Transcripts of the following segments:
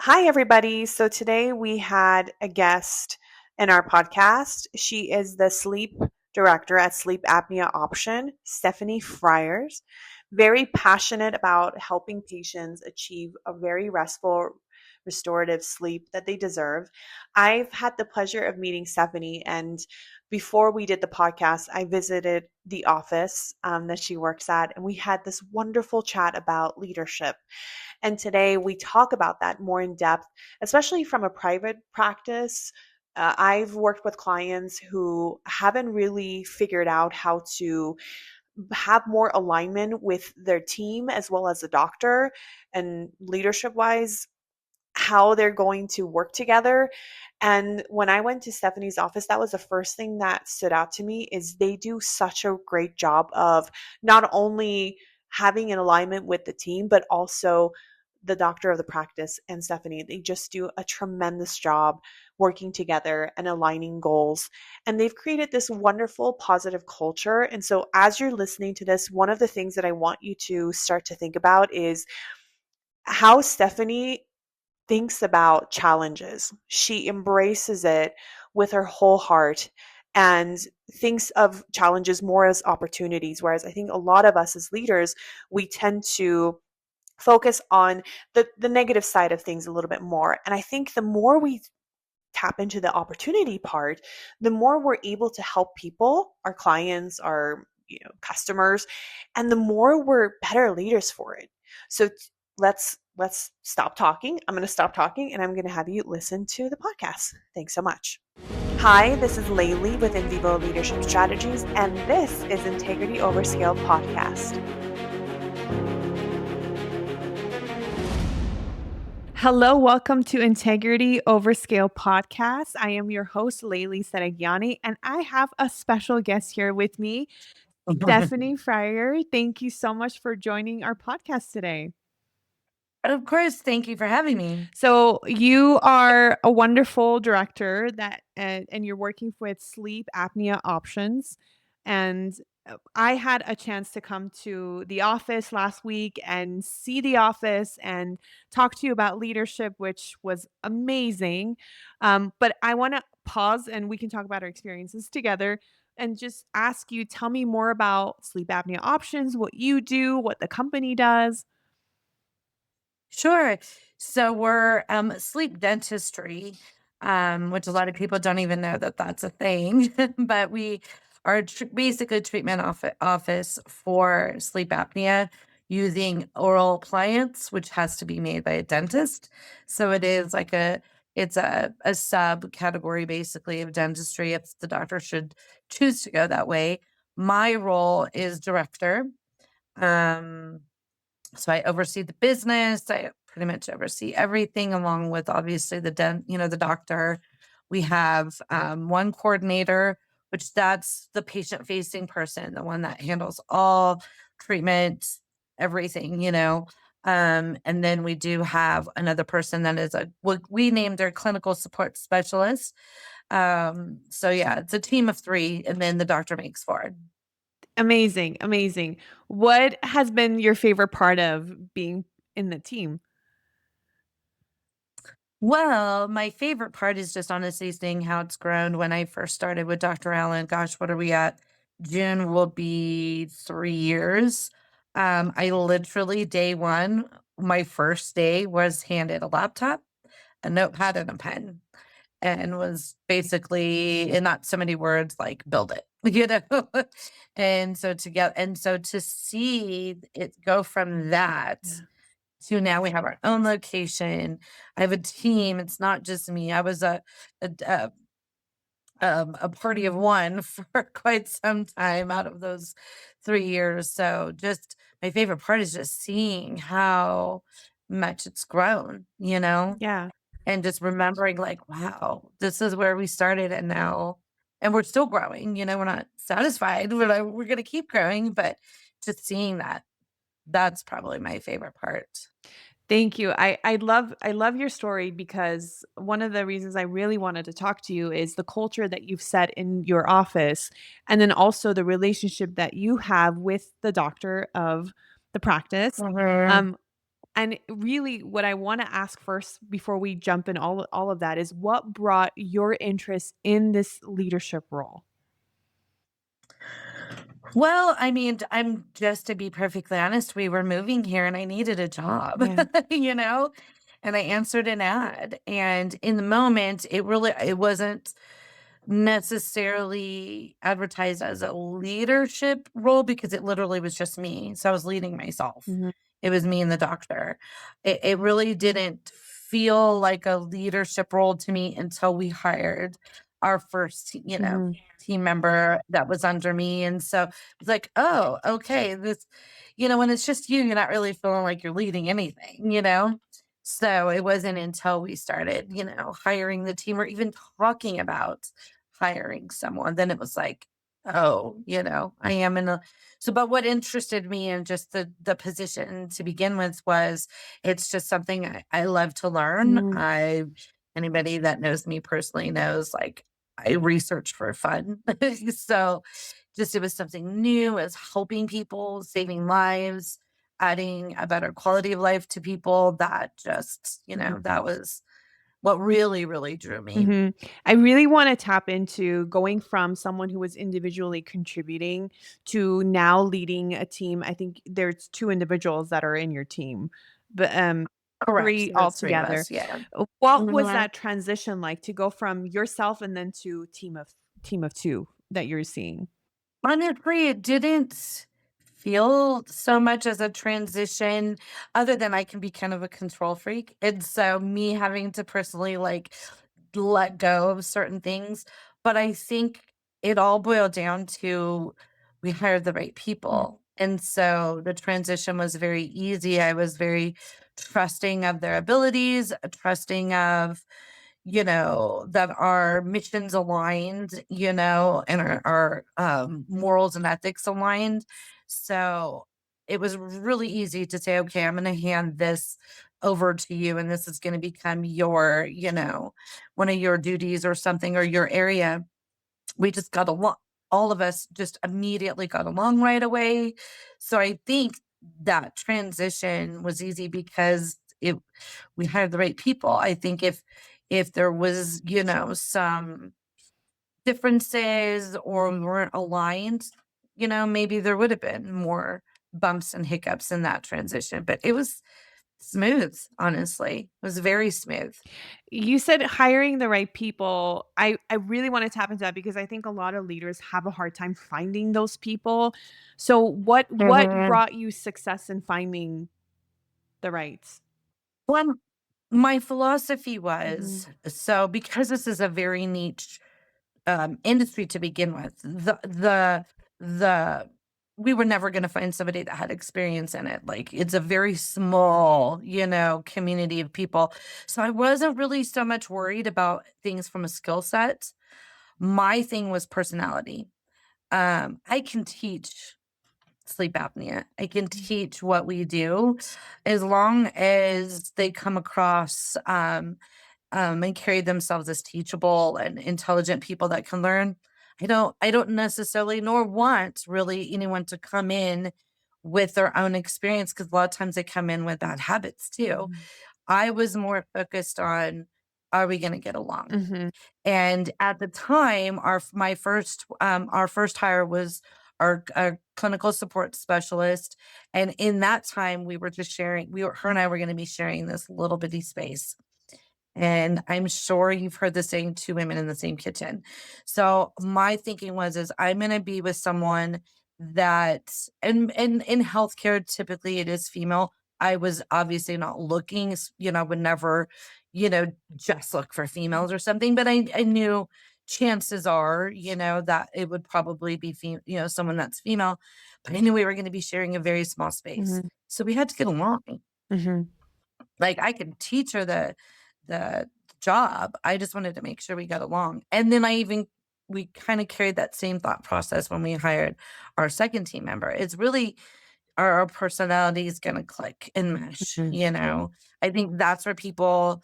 Hi, everybody. So today we had a guest in our podcast. She is the sleep director at Sleep Apnea Option, Stephanie Fryar. Very passionate about helping patients achieve a very restful, restorative sleep that they deserve. I've had the pleasure of meeting Stephanie, and before we did the podcast, I visited the office that she works at, and we had this wonderful chat about leadership. And today we talk about that more in depth, especially from a private practice. I've worked with clients who haven't really figured out how to have more alignment with their team as well as the doctor and leadership wise, how they're going to work together. And when I went to Stephanie's office, that was the first thing that stood out to me is they do such a great job of not only having an alignment with the team, but also the doctor of the practice and Stephanie. They just do a tremendous job working together and aligning goals. And they've created this wonderful positive culture. And so as you're listening to this, one of the things that I want you to start to think about is how Stephanie thinks about challenges. She embraces it with her whole heart and thinks of challenges more as opportunities. Whereas I think a lot of us as leaders, we tend to focus on the negative side of things a little bit more. And I think the more we tap into the opportunity part, the more we're able to help people, our clients, our customers, and the more we're better leaders for it. So let's stop talking. I'm going to stop talking and I'm going to have you listen to the podcast. Thanks so much. Hi, this is Leili with InVivo Leadership Strategies, and this is Integrity Over Scale podcast. Hello, welcome to Integrity Over Scale podcast. I am your host, Leili Sadaghiani, and I have a special guest here with me, Stephanie Fryar. Thank you so much for joining our podcast today. Of course. Thank you for having me. So you are a wonderful director and you're working with Sleep Apnea Options. And I had a chance to come to the office last week and see the office and talk to you about leadership, which was amazing. But I want to pause and we can talk about our experiences together and just ask you, tell me more about Sleep Apnea Options, what you do, what the company does. Sure. So we're sleep dentistry, which a lot of people don't even know that that's a thing, but we are basically treatment office for sleep apnea using oral appliance, which has to be made by a dentist. So it's a subcategory basically of dentistry if the doctor should choose to go that way. My role is director. Um, So I oversee the business. I pretty much oversee everything along with obviously the doctor. We have one coordinator, which that's the patient facing person, the one that handles all treatment, everything. And then we do have another person that is what we named our clinical support specialist. So yeah, it's a team of three, and then the doctor makes four. Amazing, amazing. What has been your favorite part of being in the team? Well, my favorite part is just honestly seeing how it's grown. When I first started with Dr. Allen, gosh, what are we at? June will be 3 years. I literally, day one, my first day was handed a laptop, a notepad, and a pen, and was basically, in not so many words, like, build it, and so to see it go from that Yeah. to now we have our own location. I have a team. It's not just me. I was a, a a party of one for quite some time out of those 3 years. So just my favorite part is just seeing how much it's grown, Yeah. and just remembering like, wow, this is where we started and we're still growing. We're not satisfied. We're going to keep growing, but just seeing that's probably my favorite part. Thank you. I love your story because one of the reasons I really wanted to talk to you is the culture that you've set in your office and then also the relationship that you have with the doctor of the practice. Mhm. Um And really what I wanna ask first before we jump in all of that is what brought your interest in this leadership role? Well, I mean, I'm just to be perfectly honest, we were moving here and I needed a job, Yeah. you know? And I answered an ad. And in the moment, it wasn't necessarily advertised as a leadership role because it literally was just me. So I was leading myself. Mhm, It was me and the doctor. It really didn't feel like a leadership role to me until we hired our first, mhm, team member that was under me. And so it's like, oh, okay, when it's just you, you're not really feeling like you're leading anything. So it wasn't until we started, hiring the team or even talking about hiring someone, then it was like, oh, I am in a but what interested me in just the position to begin with was it's just something I love to learn. mhm, Anybody that knows me personally knows like I research for fun. So just it was something new, as helping people, saving lives, adding a better quality of life to people that just, mhm. that was what really, really drew me. Mhm. I really wanna tap into going from someone who was individually contributing to now leading a team. I think there's 2 individuals that are in your team, but, Correct. 3 There's three of altogether. us. Yeah. What was Mhm. that transition like to go from yourself and then to team of 2 that you're seeing? Honestly, it didn't feel so much as a transition other than I can be kind of a control freak. And so me having to personally like let go of certain things. But I think it all boiled down to we hired the right Mhm, people. And so the transition was very easy. I was very trusting of their abilities, trusting of that our missions aligned, and our morals and ethics aligned. So it was really easy to say, okay, I'm going to hand this over to you, and this is going to become one of your duties or something or your area. We just got along. All of us just immediately got along right away. So I think that transition was easy because we hired the right people. I think if there was, some differences or we weren't aligned, maybe there would have been more bumps and hiccups in that transition. But it was smooth, honestly. It was very smooth. You said hiring the right people. I really wanna tap into that because I think a lot of leaders have a hard time finding those people. So what Mhm. brought you success in finding the rights? Well, my philosophy Mhm, was so because this is a very niche industry to begin with. The we were never going to find somebody that had experience in it. Like it's a very small, community of people. So I wasn't really so much worried about things from a skill set. My thing was personality. I can teach sleep apnea. I can mm, teach what we do as long as they come across and carry themselves as teachable and intelligent people that can learn. I don't necessarily nor want really anyone to come in with their own experience because a lot of times they come in with bad habits too. mhm, I was more focused on are we going to get along? mhm, And at the time, our first hire was our clinical support specialist, and in that time, we were just sharing. Her and I were going to be sharing this little bitty space, and I'm sure you've heard the saying, 2 women in the same kitchen. So, my thinking is I'm gonna be with someone that and in healthcare, typically it is female. I was obviously not looking, I would never, just look for females or something, but I knew chances are, that it would probably be someone that's female, but I knew we were gonna be sharing a very small space. mhm, So, we had to get along. mhm, Like, I could teach her the job, I just wanted to make sure we got along, and then we kinda carried that same thought process when we hired our 2nd team member. It's really are our personalities gonna click and mesh, mhm, I think that's where people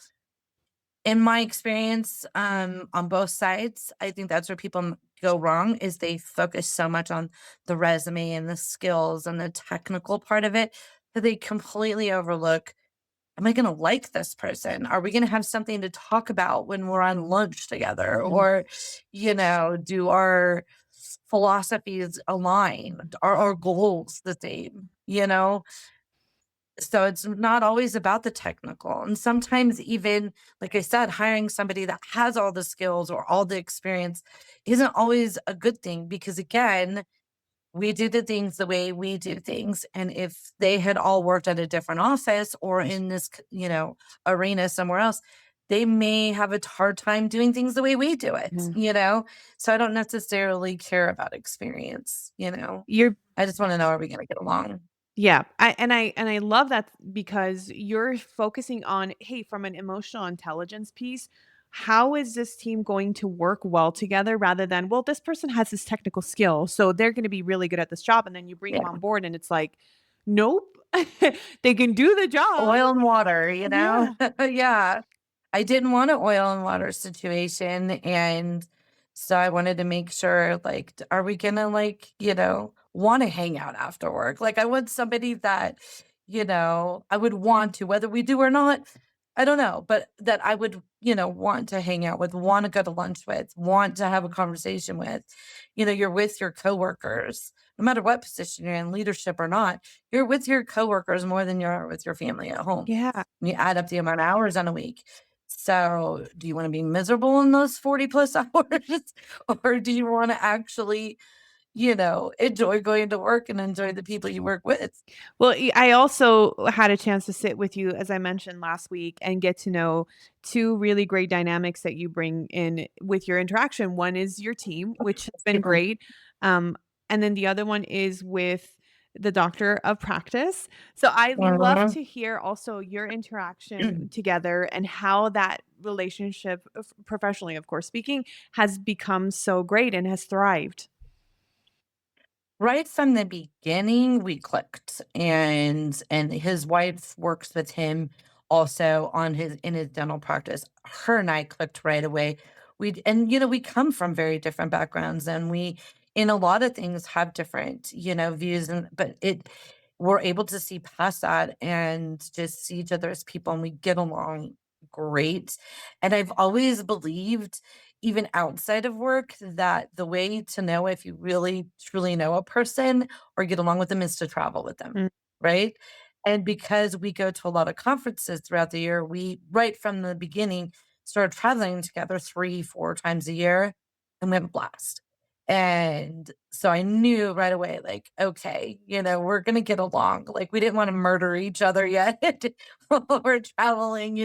in my experience, on both sides, I think that's where people go wrong is they focus so much on the resume and the skills and the technical part of it that they completely overlook am I going to like this person? Are we going to have something to talk about when we're on lunch together? Mhm. Or, do our philosophies align? Are our goals the same? So it's not always about the technical. And sometimes, even like I said, hiring somebody that has all the skills or all the experience isn't always a good thing, because again, we do the things the way we do things. And if they had all worked at a different office or in this, arena somewhere else, they may have a hard time doing things the way we do Yeah. it. So I don't necessarily care about experience. You're I just want to know, are we going to get along? Yeah, I love that because you're focusing on, hey, from an emotional intelligence piece, how is this team going to work well together rather than, well, this person has this technical skill, so they're going to be really good at this job, and then you bring them on Yeah. board and it's like, nope, they can do the job. Oil and water. Yeah. Yeah. I didn't want an oil and water situation, and so I wanted to make sure, like, are we gonna, like, wanna hang out after work? Like, I want somebody that, I would want to, whether we do or not, I don't know, but that I would, want to hang out with, wanna go to lunch with, want to have a conversation with. You're with your coworkers, no matter what position you're in, leadership or not, you're with your coworkers more than you are with your family at home. Yeah. You add up the amount of hours on a week. So, do you wanna be miserable in those 40 plus hours? Or do you wanna actually, enjoy going to work and enjoy the people you work with? Well, I also had a chance to sit with you, as I mentioned last week, and get to know two really great dynamics that you bring in with your interaction. One is your team, which has been People. great. Um, and then the other one is with the doctor of practice. So I love Mhm. to hear also your interaction together and how that relationship, professionally, of course, speaking, has become so great and has thrived. Right from the beginning, we clicked, and his wife works with him also on his in his dental practice. Her and I clicked right away. We come from very different backgrounds, and we, in a lot of things, have different, views, and but we're able to see past that and just see each other as people, and we get along great. And I've always believed, even outside of work, that the way to know if you really truly know a person or get along with them is to travel with them, Mm. right? And because we go to a lot of conferences throughout the year, we, right from the beginning, started traveling together 3, 4 times a year, and we have a blast. And so I knew right away, like, okay, we're gonna get along. Like, we didn't want to murder each other yet while we're traveling.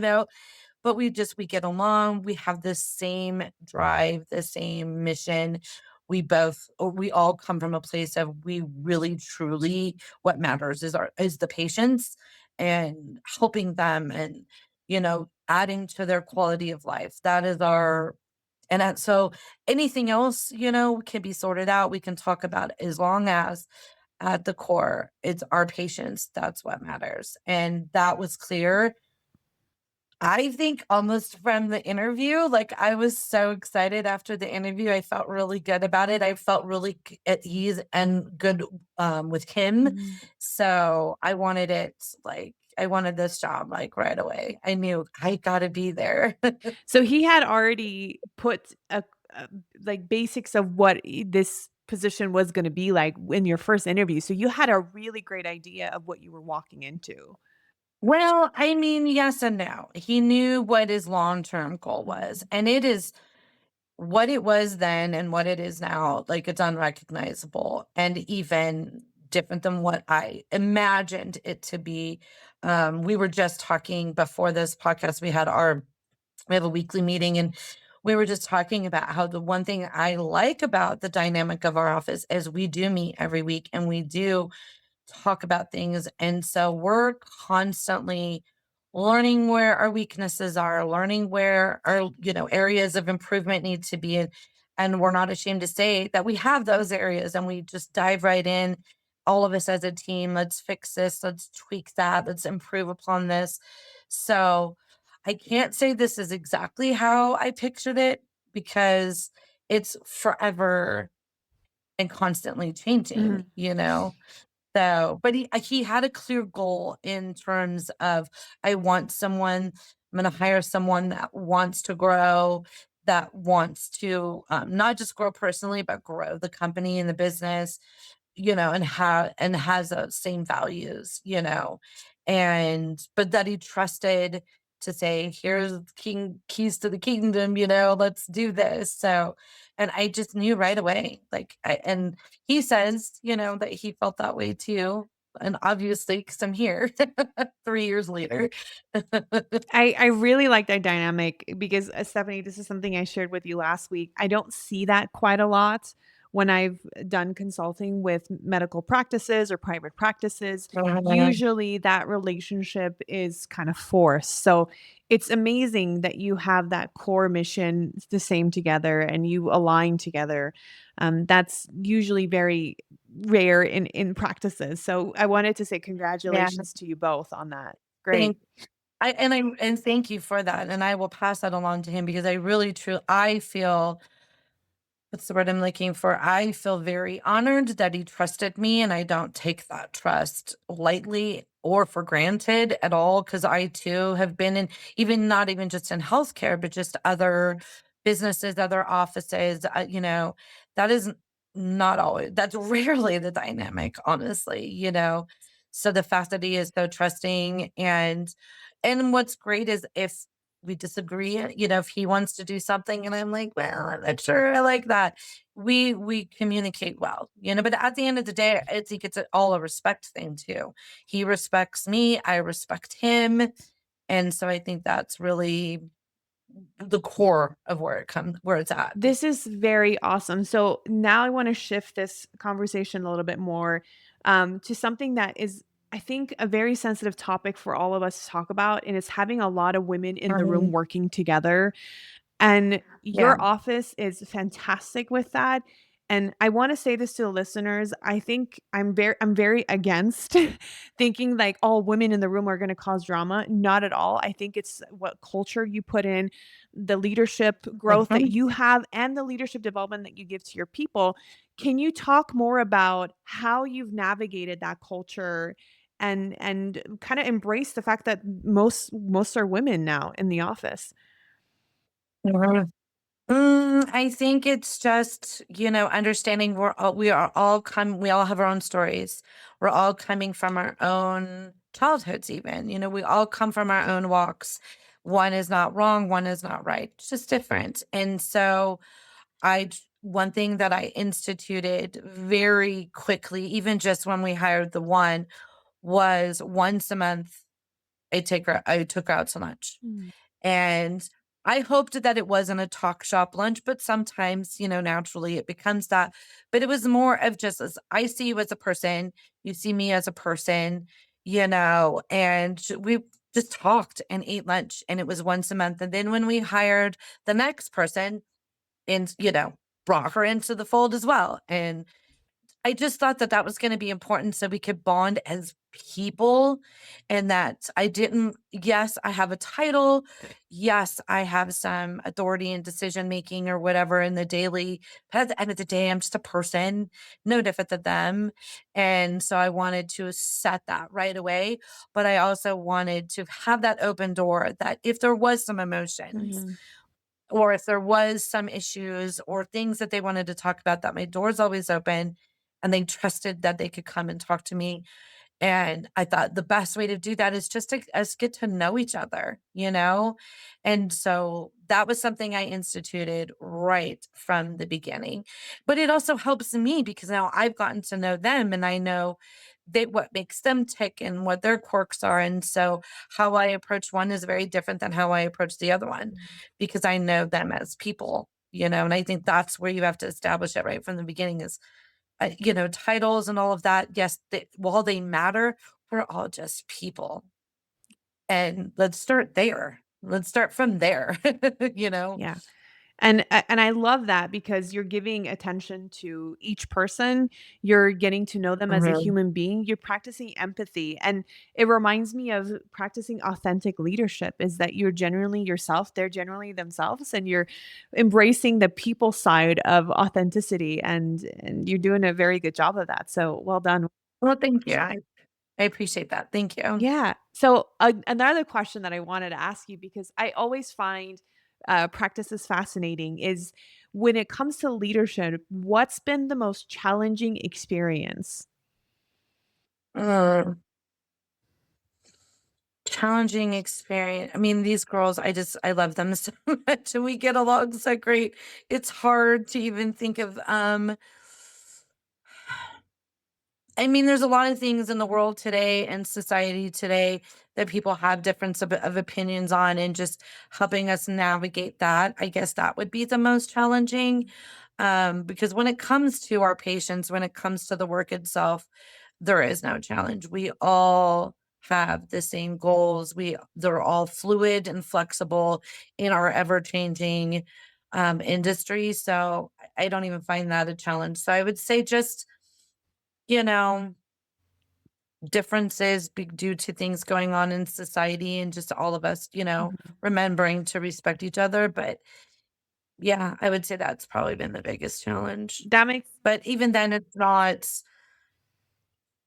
But we get along, we have the same drive, the same mission. We all come from a place of, we really truly, what matters is the patients and helping them, and, adding to their quality of life. That is our and that so anything else, can be sorted out. We can talk about it, as long as at the core, it's our patients. That's what matters. And that was clear, I think, almost from the interview. Like, I was so excited after the interview. I felt really good about it. I felt really at ease and good, with him. Mhm. So I wanted this job, like, right away. I knew I gotta be there. So he had already put a like basics of what this position was going to be like in your first interview. So you had a really great idea of what you were walking into. Well, I mean, yes and no. He knew what his long-term goal was, Mhm. and it is what it was then and what it is now. Like, it's unrecognizable and even different than what I imagined it to be. We were just talking before this podcast. We have a weekly meeting, and we were just talking about how the one thing I like about the dynamic of our office is we do meet every week, and we do talk about things. And so we're constantly learning where our weaknesses are, learning where our, areas of improvement need to be. And we're not ashamed to say that we have those areas, and we just dive right in. All of us as a team, let's fix this, let's tweak that, let's improve upon this. So I can't say this is exactly how I pictured it, because it's forever and constantly changing, Mhm. So, but he had a clear goal in terms of, I want someone, I'm going to hire someone that wants to grow, that wants to not just grow personally, but grow the company and the business, and has those same values, and but that he trusted to say, here's keys to the kingdom, let's do this. So, and I just knew right away, and he says, that he felt that way too. And obviously, because I'm here 3 years later. I really like that dynamic because, Stephanie, this is something I shared with you last week. I don't see that quite a lot when I've done consulting with medical practices or private practices. Usually that relationship is kind of forced. So it's amazing that you have that core mission the same together and you align together. That's usually very rare in practices. So I wanted to say Yeah. congratulations to you both on that. Great. Thank and thank you for that, and I will pass that along to him because I really I feel, what's the word I'm looking for? I feel very honored that he trusted me, and I don't take that trust lightly or for granted at all. Because I too have been in, even not even just in healthcare, but just other businesses, other offices, that is not always, that's rarely the dynamic, honestly, So the fact that he is so trusting, and what's great is if we disagree, if he wants to do something and I'm like, well, I'm not sure I like that. We communicate well, but at the end of the day, I think it's all a respect thing too. He respects me, I respect him. And so I think that's really the core of where it's at. This is very awesome. So now I want to shift this conversation a little bit more to something that is, I think, a very sensitive topic for all of us to talk about, and it's having a lot of women in the room Mhm. working together. And Yeah. your office is fantastic with that. And I want to say this to the listeners. I think I'm very against thinking like all women in the room are going to cause drama. Not at all. I think it's what culture you put in, the leadership growth that Mhm. you have and the leadership development that you give to your people. Can you talk more about how you've navigated that culture and kind of embrace the fact that most are women now in the office? Mhm. I think it's just, understanding we all have our own stories. We're all coming from our own childhoods even. We all come from our own walks. One is not wrong, one is not right. It's just different. And so one thing that I instituted very quickly, even just when we hired the one, was once a month I took her out to lunch. Mm. And I hoped that it wasn't a talk shop lunch, but sometimes, naturally it becomes that. But it was more of just, as I see you as a person, you see me as a person, and we just talked and ate lunch, and it was once a month. And then when we hired the next person and, brought her into the fold as well. And I just thought that that was gonna be important so we could bond as people, and that I didn't, yes, I have a title. Yes, I have some authority in decision making or whatever in the daily, but at the end of the day, I'm just a person, no different than them. And so I wanted to set that right away, but I also wanted to have that open door that if there was some emotions Mhm. or if there was some issues or things that they wanted to talk about, that my door's always open and they trusted that they could come and talk to me. And I thought the best way to do that is just to us get to know each other. And so that was something I instituted right from the beginning. But it also helps me because now I've gotten to know them and I know what makes them tick and what their quirks are. And so how I approach one is very different than how I approach the other one because I know them as people. And I think that's where you have to establish it right from the beginning is titles and all of that. Yes, while they matter, we're all just people. And let's start there. Let's start from there, you know? Yeah. And I love that because you're giving attention to each person. You're getting to know them as a Mhm. human being. You're practicing empathy. And it reminds me of practicing authentic leadership is that you're genuinely yourself, they're generally themselves, and you're embracing the people side of authenticity and you're doing a very good job of that. So well done. Well, thank you. I appreciate that. Thank you. Yeah. So another question that I wanted to ask you, because I always find practices fascinating, is when it comes to leadership, what's been the most challenging experience? Mm, challenging experience. I mean, these girls, I love them so much and we get along so great. It's hard to even think of I mean, there's a lot of things in the world today and society today that people have difference of opinions on, and just helping us navigate that. I guess that would be the most challenging. Because when it comes to our patients, when it comes to the work itself, there is no challenge. We all have the same goals. They're all fluid and flexible in our ever changing industry. So I don't even find that a challenge. So I would say just, you know, differences due to things going on in society and just all of us, Mhm. remembering to respect each other. But yeah, I would say that's probably been the biggest challenge. That makes But even then, it's not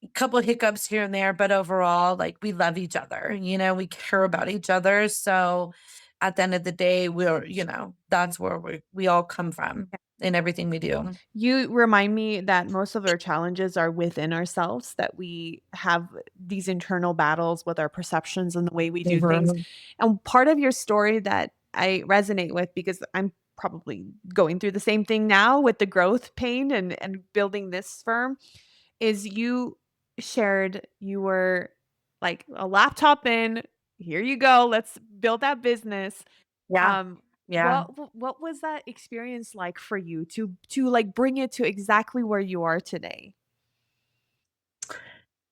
a couple of hiccups here and there, but overall, like we love each other, we care about each other. So at the end of the day, that's where we all come from in everything we do. You remind me that most of our challenges are within ourselves, that we have these internal battles with our perceptions and the way we do things. Mhm. And part of your story that I resonate with, because I'm probably going through the same thing now with the growth pain and building this firm, is you shared you were like a laptop in, here you go, let's build that business. Yeah. um, Yeah. what was that experience like for you to, like, bring it to exactly where you are today?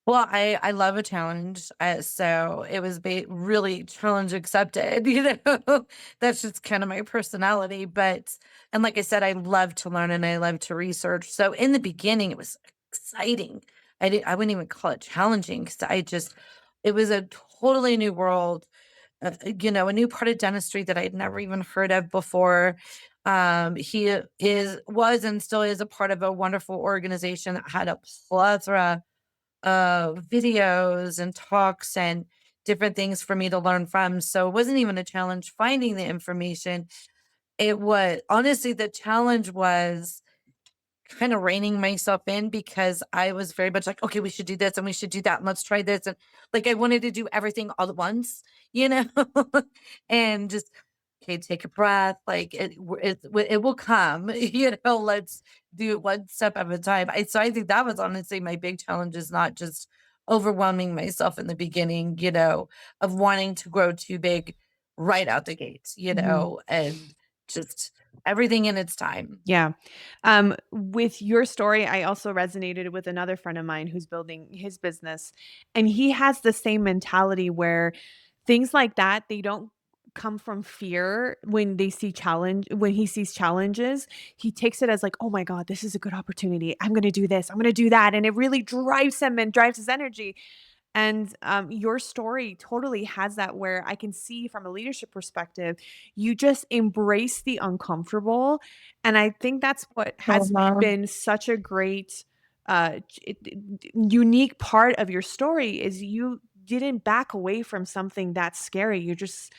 Well, I love a challenge, so it was really challenge accepted, That's just kind of my personality, but and like I said, I love to learn and I love to research. So in the beginning, it was exciting. I wouldn't even call it challenging because it was a totally new world, a new part of dentistry that I'd never even heard of before. He was and still is a part of a wonderful organization that had a plethora videos and talks and different things for me to learn from. So it wasn't even a challenge finding the information. It was honestly, the challenge was kind of reining myself in because I was very much like, okay, we should do this and we should do that and let's try this. And like I wanted to do everything all at once, you know, and just okay, take a breath. Like it will come, let's do it one step at a time. So I think that was honestly my big challenge is not just overwhelming myself in the beginning, of wanting to grow too big right out the gates, Mhm. and just everything in its time. Yeah. With your story, I also resonated with another friend of mine who's building his business, and he has the same mentality where things like that, they don't come from fear. When he sees challenges, he takes it as like, "Oh my god, this is a good opportunity. I'm going to do this. I'm going to do that." And it really drives him and drives his energy. And your story totally has that, where I can see from a leadership perspective, you just embrace the uncomfortable. And I think that's what has Mhm. been such a great, unique part of your story, is you didn't back away from something that's scary. You just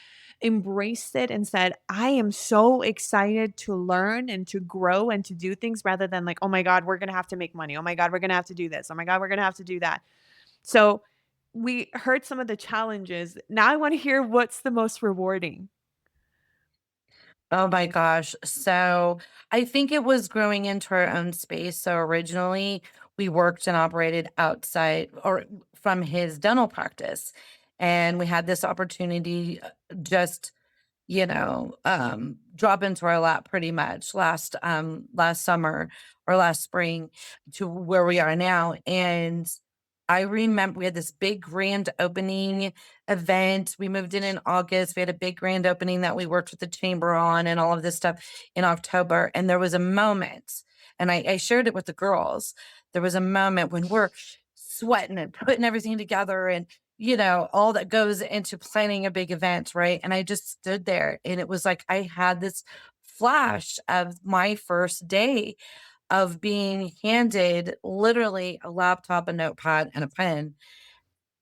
embraced it and said, I am so excited to learn and to grow and to do things, rather than like, oh my God, we're going to have to make money. Oh my God, we're going to have to do this. Oh my God, we're going to have to do that. So we heard some of the challenges. Now I wanna hear what's the most rewarding. Oh my gosh. So I think it was growing into our own space. So originally we worked and operated outside or from his dental practice. And we had this opportunity just drop into our lap pretty much last summer or last spring to where we are now. And I remember we had this big grand opening event. We moved in August. We had a big grand opening that we worked with the chamber on and all of this stuff in October. And there was a moment, and I shared it with the girls. There was a moment when we're sweating and putting everything together and all that goes into planning a big event, right? And I just stood there and it was like I had this flash of my first day of being handed literally a laptop, a notepad, and a pen,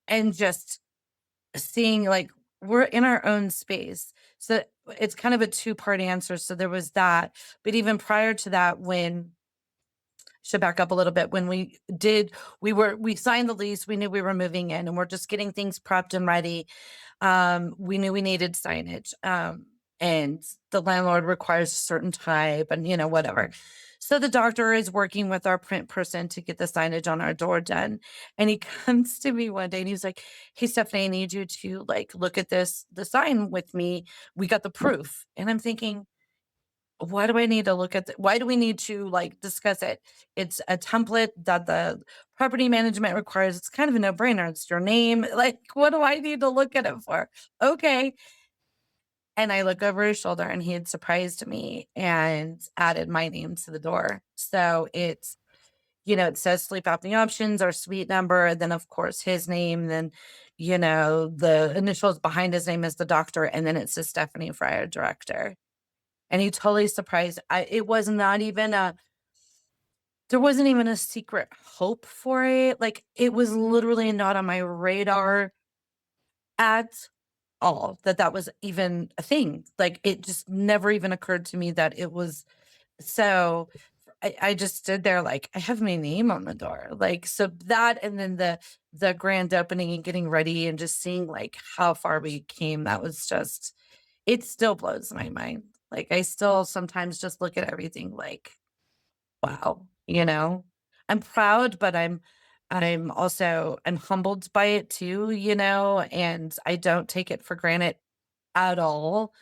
and just seeing like we're in our own space. So it's kind of a two-part answer. So there was that. But even prior to that, when should back up a little bit, when we signed the lease, we knew we were moving in and we're just getting things prepped and ready. We knew we needed signage. And the landlord requires a certain type and, whatever. So the doctor is working with our print person to get the signage on our door done. And he comes to me one day and he's like, "Hey, Stephanie, I need you to like look at the sign with me. We got the proof." And I'm thinking, why do I need to look at why do we need to like discuss it? It's a template that the property management requires. It's kind of a no-brainer. It's your name. Like, what do I need to look at it for? Okay. And I look over his shoulder and he had surprised me and added my name to the door. So it's, it says Sleep Apnea Options, our suite number, then of course his name, then, the initials behind his name is the doctor, and then it says Stephanie Fryar, director. And he totally surprised. It was not even there wasn't even a secret hope for it. Like, it was literally not on my radar at all that was even a thing. Like, it just never even occurred to me that it was. So I just stood there like, I have my name on the door. Like, so that, and then the grand opening and getting ready and just seeing like how far we came, that was just, it still blows my mind. Like, I still sometimes just look at everything like, wow, I'm proud, but I'm humbled by it too, and I don't take it for granted at all.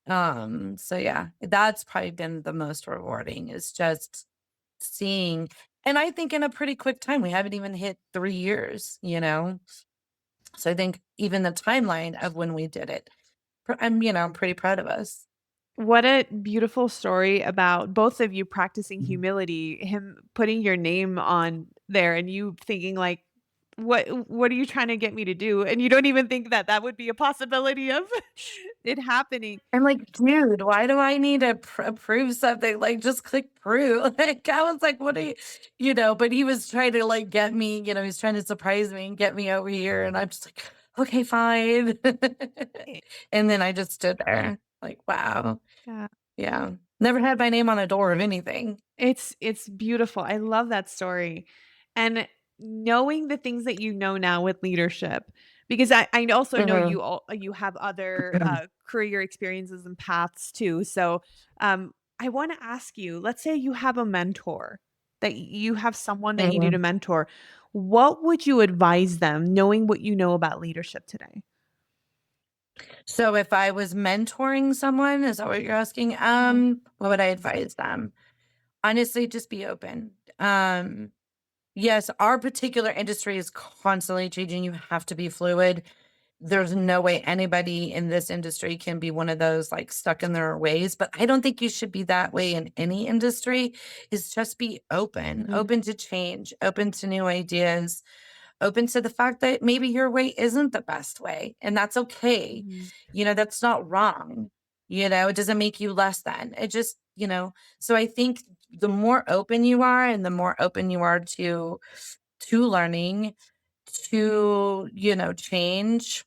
So yeah, that's probably been the most rewarding, is just seeing, and I think in a pretty quick time, we haven't even hit 3 years. So I think even the timeline of when we did it, I'm pretty proud of us. What a beautiful story about both of you practicing humility, him putting your name on there and you thinking like, what are you trying to get me to do? And you don't even think that that would be a possibility of it happening. I'm like, "Dude, why do I need to approve something? Like, just click prove." Like, I was like, "What are but he was trying to, like, get me, he's trying to surprise me and get me over here, and I'm just like, "Okay, fine." Eh, And then I just stood there like, "Wow." Yeah. Yeah. Never had my name on a door of anything. It's beautiful. I love that story. And knowing the things that you know now with leadership, because I also know Mhm. you have other career experiences and paths too. So I want to ask you, let's say you have a mentor, that you have someone that you need to Mhm. mentor. What would you advise them knowing what you know about leadership today? So if I was mentoring someone, is that what you're asking? Mhm. What would I advise them? Honestly, just be open. Yes, our particular industry is constantly changing. You have to be fluid. There's no way anybody in this industry can be one of those like stuck in their ways, but I don't think you should be that way in any industry. Is just be open, Mhm. open to change, open to new ideas, open to the fact that maybe your way isn't the best way, and that's okay. Mhm. That's not wrong. It doesn't make you less than. It just, so I think the more open you are and the more open you are to learning, to, change.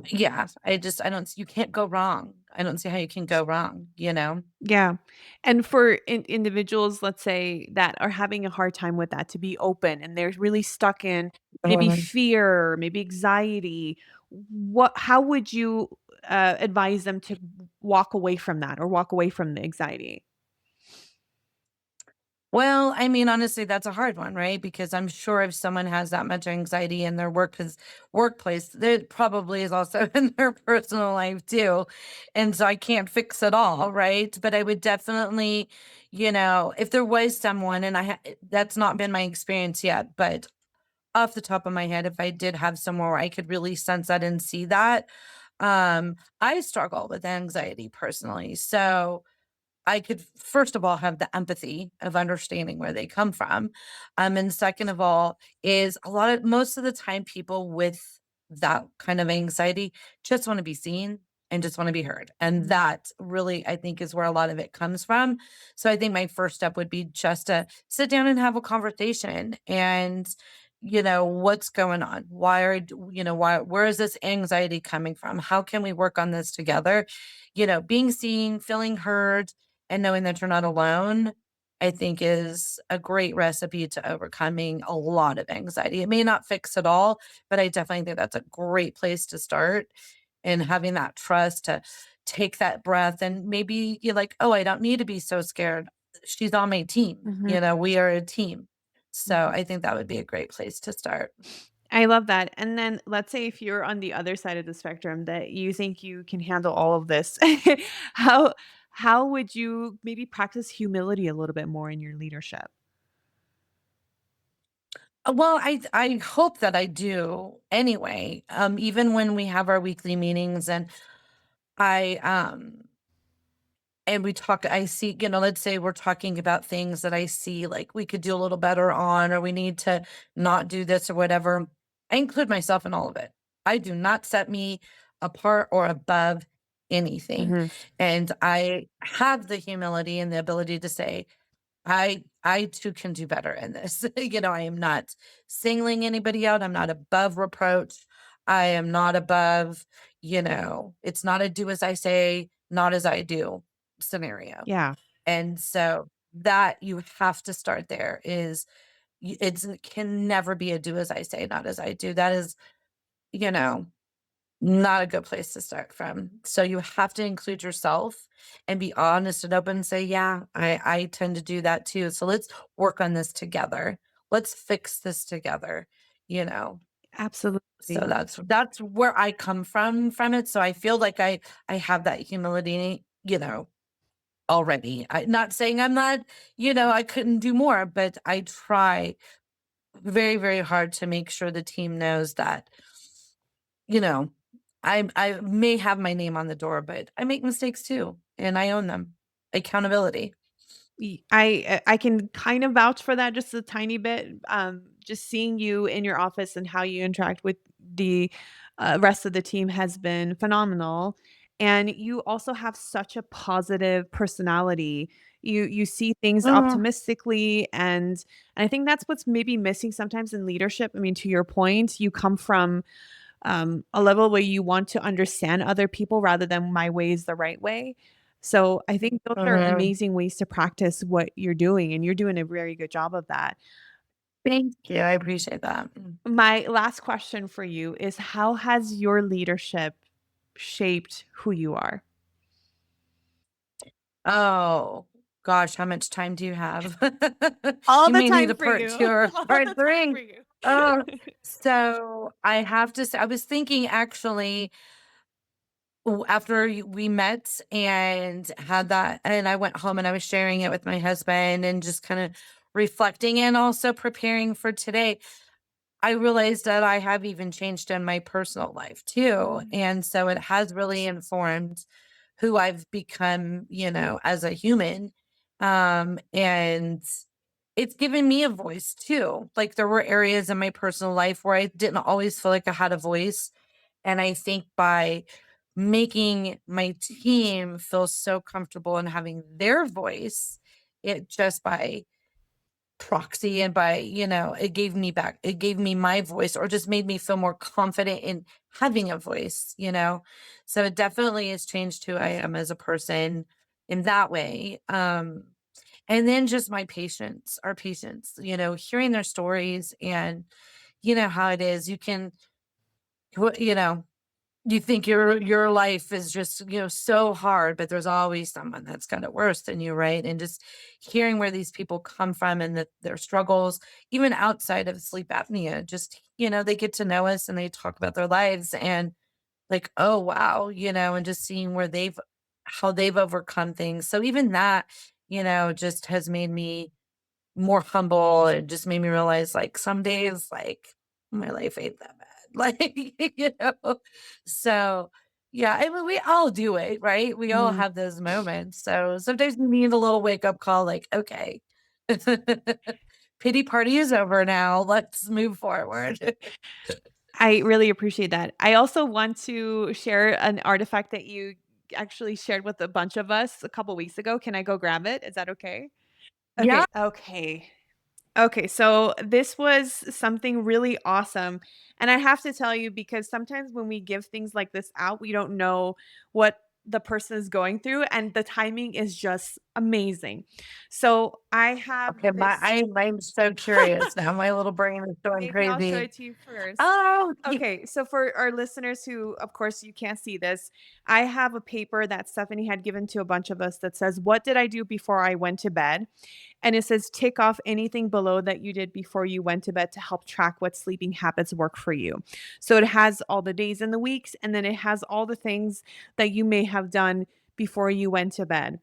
Yeah, I don't you can't go wrong. I don't see how you can go wrong? Yeah. And for individuals, let's say, that are having a hard time with that, to be open and they're really stuck in maybe Mhm. fear, maybe anxiety, how would you advise them to walk away from that or walk away from the anxiety? Well, I mean, honestly, that's a hard one, right? Because I'm sure if someone has that much anxiety in their workplace, it probably is also in their personal life too. And so I can't fix it all, right? But I would definitely, if there was someone, and that's not been my experience yet, but off the top of my head, if I did have somewhere where I could really sense that and see that, I struggle with anxiety personally. So I could, first of all, have the empathy of understanding where they come from. And second of all, is most of the time people with that kind of anxiety just want to be seen. and just want to be heard. And that really, I think, is where a lot of it comes from. So I think my first step would be just to sit down and have a conversation and, what's going on? Where is this anxiety coming from? How can we work on this together? Being seen, feeling heard, and knowing that you're not alone, I think is a great recipe to overcoming a lot of anxiety. It may not fix it all, but I definitely think that's a great place to start, and having that trust to take that breath, and maybe you're like, "Oh, I don't need to be so scared. She's on my team. Mhm. We are a team." So Mhm. I think that would be a great place to start. I love that. And then let's say if you're on the other side of the spectrum that you think you can handle all of this, how how would you maybe practice humility a little bit more in your leadership? Well, I hope that I do anyway. Even when we have our weekly meetings I and we talk, I see, let's say we're talking about things that I see like we could do a little better on, or we need to not do this or whatever. I include myself in all of it. I do not set me apart or above anything. Mhm. And I have the humility and the ability to say, I too can do better in this. I am not singling anybody out. I'm not above reproach. I am not above, it's not a do as I say, not as I do scenario. Yeah, And so that you have to start there is it can never be a do as I say, not as I do. That is, you know, not a good place to start from. So you have to include yourself and be honest and open and say, yeah, I tend to do that too. So let's work on this together. Let's fix this together, you know. So absolutely. that's where I come from it. So I feel like I have that humility, already. I not saying I'm not, I couldn't do more, but I try very, very hard to make sure the team knows that you know, I may have my name on the door, but I make mistakes too, and I own them. Accountability. I can kind of vouch for that just a tiny bit. Just seeing you in your office and how you interact with the rest of the team has been phenomenal. And you also have such a positive personality. You see things Oh, optimistically, and I think that's what's maybe missing sometimes in leadership. I mean, to your point, you come from a level where you want to understand other people rather than my way is the right way. So I think those are mhm. amazing ways to practice what you're doing, and you're doing a very good job of that. Thank you, I appreciate that. My last question for you is how has your leadership shaped who you are? Oh, gosh, how much time do you have? All You the may need time a for part you. 2 or All part the time 3. for you. Oh, so I have to say I was thinking actually after we met and had that, and I went home and I was sharing it with my husband and just kind of reflecting and also preparing for today. I realized that I have even changed in my personal life too. Mm, And so it has really informed who I've become, as a human. And it's given me a voice too. Like there were areas in my personal life where I didn't always feel like I had a voice. And I think by making my team feel so comfortable in having their voice, it just by proxy and by, it gave me my voice, or just made me feel more confident in having a voice. So it definitely has changed who I am as a person in that way. And then just my patience, our patience, hearing their stories, and how it is. You can, wh- you know, you think your life is just, so hard, but there's always someone that's got it worse than you, right? And just hearing where these people come from and their struggles, even outside of sleep apnea, just, they get to know us and they talk about their lives, and like, oh wow, and just seeing how they've overcome things. So even that, just has made me more humble. It just made me realize, like, some days, like, my life ain't that bad. Like, So, yeah, I mean, we all do it, right? We all mhm. have those moments. So sometimes we need a little wake up call, like, okay, pity party is over now. Let's move forward. I really appreciate that. I also want to share an artifact that you actually shared with a bunch of us a couple weeks ago. Can I go grab it? Is that okay? Yeah. Okay. Okay, so this was something really awesome. And I have to tell you, because sometimes when we give things like this out, we don't know what the person is going through, and the timing is just amazing. So I have Okay, this. I'm so curious now. My little brain is going Maybe I'll show crazy. it to you first. Oh, Okay, so for our listeners who, of course, you can't see this, I have a paper that Stephanie had given to a bunch of us that says, "What did I do before I went to bed?" And it says, "Tick off anything below that you did before you went to bed to help track what sleeping habits work for you." So it has all the days and the weeks, and then it has all the things that you may have done before you went to bed.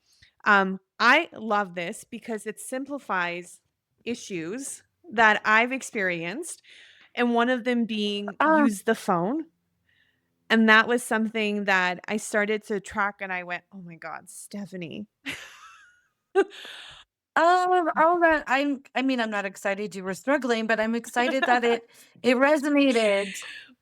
I love this because it simplifies issues that I've experienced, and one of them being oh, use the phone. And that was something that I started to track, and I went, "Oh my God, Stephanie." all right. I mean, I'm not excited you were struggling, but I'm excited that it resonated.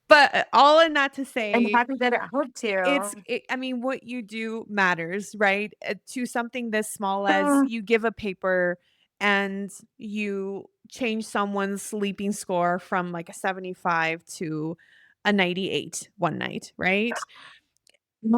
But all in that to I'm say, happy that it helped you. I mean, what you do matters, right? To something this small as Uh, you give a paper and you change someone's sleeping score from like a 75 to a 98 one night, right?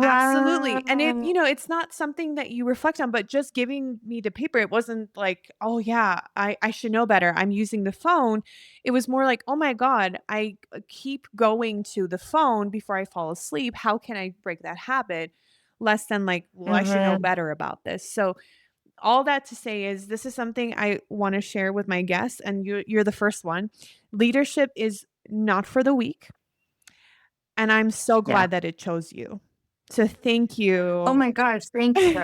Absolutely. And wow. it's not something that you reflect on, but just giving me the paper, it wasn't like, "Oh yeah, I should know better. I'm using the phone." It was more like, "Oh my God, I keep going to the phone before I fall asleep. How can I break that habit?" Less than like, "Well, I should know Mhm. better about this." So all that to say is this is something I want to share with my guests, and you're the first one. Leadership is not for the weak, and I'm so Yeah. glad that it chose you. So thank Oh you. my gosh, thank you.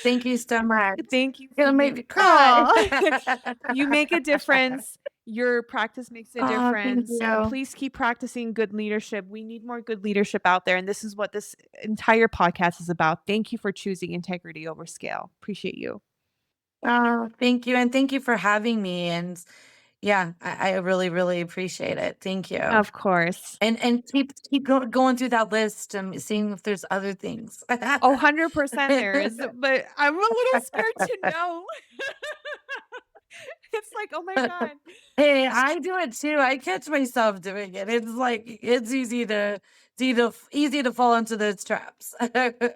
Thank you so much. Thank you You're for gonna make being me cry. Oh, you make a difference. Your practice makes a Oh, thank difference. you. Please keep practicing good leadership. We need more good leadership out there, and this is what this entire podcast is about. Thank you for choosing integrity over scale. Appreciate you. Oh, thank you, and thank you for having me, and yeah, I really, really appreciate it. Thank you. Of course. And going through that list and seeing if there's other things. Oh, 100% there is, but I'm a little scared to know. It's like, "Oh my God." Hey, I do it too. I catch myself doing it. It's like it's easy to fall into those traps.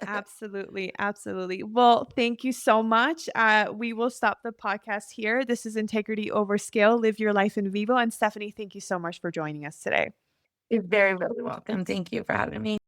Absolutely, absolutely. Well, thank you so much. We will stop the podcast here. This is Integrity Over Scale. Live your life in vivo. And Stephanie, thank you so much for joining us today. You're very, very welcome. Thank you for having me.